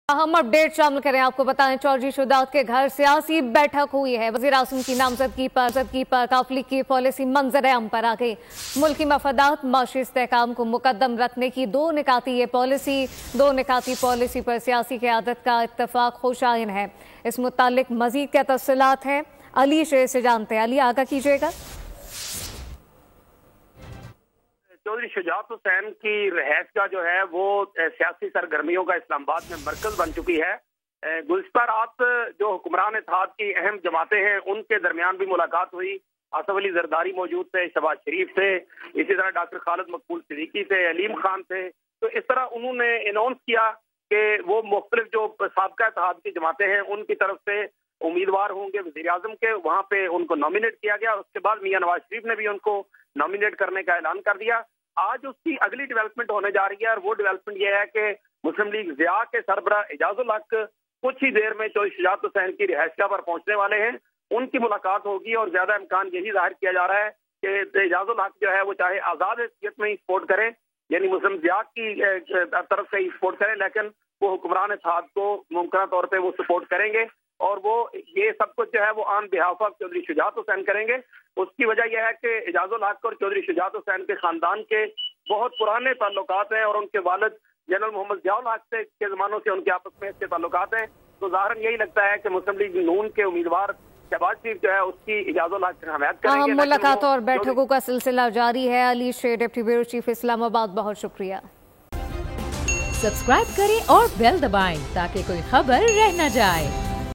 अहम अपडेट शामिल करें। आपको बताएं, चौधरी शुजात के घर सियासी बैठक हुई है। वज़ीर आज़म की नामजदगी पर काफिले की पॉलिसी मंजर आम पर आ गई। मुल्की मफादात माशी इस्तेहकाम को मुकद्दम रखने की दो निकाती पॉलिसी पर सियासी क़यादत का इत्तफाक खुशाइन है। इस मुतालिक मजीद क्या तफसीलात हैं, अली शेर से जानते हैं। अली, आगाह कीजिएगा। चौधरी शुजात हुसैन की रिहाइशगाह जो है वो सियासी सरगर्मियों का इस्लामाबाद में मरकज बन चुकी है। गुज़िश्ता रात जो हुक्मरान इत्तेहाद की अहम जमातें हैं उनके दरमियान भी मुलाकात हुई। आसफ अली जरदारी मौजूद थे, शहबाज शरीफ थे, इसी तरह डॉक्टर खालिद मकबूल सिद्दीकी थे, अलीम खान थे। तो इस तरह उन्होंने अनाउंस किया कि वो मुख्तलिफ जो साबका इत्तेहाद की जमातें हैं उनकी तरफ से उम्मीदवार होंगे वज़ीर आज़म के। वहाँ पे उनको नॉमिनेट किया गया। उसके बाद मियां नवाज शरीफ ने भी उनको नॉमिनेट करने का ऐलान कर दिया। आज उसकी अगली डेवलपमेंट होने जा रही है और वो डेवलपमेंट ये है कि मुस्लिम लीग ज़िया के सरबराह एजाजुल हक कुछ ही देर में चौधरी शुजात हुसैन की रिहाइशगाह पर पहुंचने वाले हैं। उनकी मुलाकात होगी और ज्यादा इम्कान यही जाहिर किया जा रहा है कि एजाजुल हक जो है वो चाहे आज़ाद हैसियत में ही सपोर्ट करें, यानी मुस्लिम ज़िया की तरफ से ही सपोर्ट करें, लेकिन वो हुक्मरान इत्तेहाद को मुमकिन तौर पर वो सपोर्ट करेंगे और वो ये सब कुछ जो है वो on behalf of Chaudhry Shujaat Hussain करेंगे। उसकी वजह यह है कि एजाजुल हक और चौधरी शुजात हुसैन के खानदान के बहुत पुराने ताल्लुकात हैं और उनके वालिद जनरल मोहम्मद ज़ियाउल हक से के ज़मानों से उनके आपस में अच्छे ताल्लुकात हैं। तो ज़ाहिरन यही लगता है कि मुस्लिम लीग नून के उम्मीदवार शहबाज शरीफ जो है उसकी एजाजुल हक से हमायत करेंगे। मुलाकातों और बैठकों का सिलसिला जारी है। अली शेर, डिप्टी ब्यूरो चीफ इस्लामाबाद, बहुत शुक्रिया। सब्सक्राइब करें और बेल दबाएं ताकि कोई खबर रह न जाए।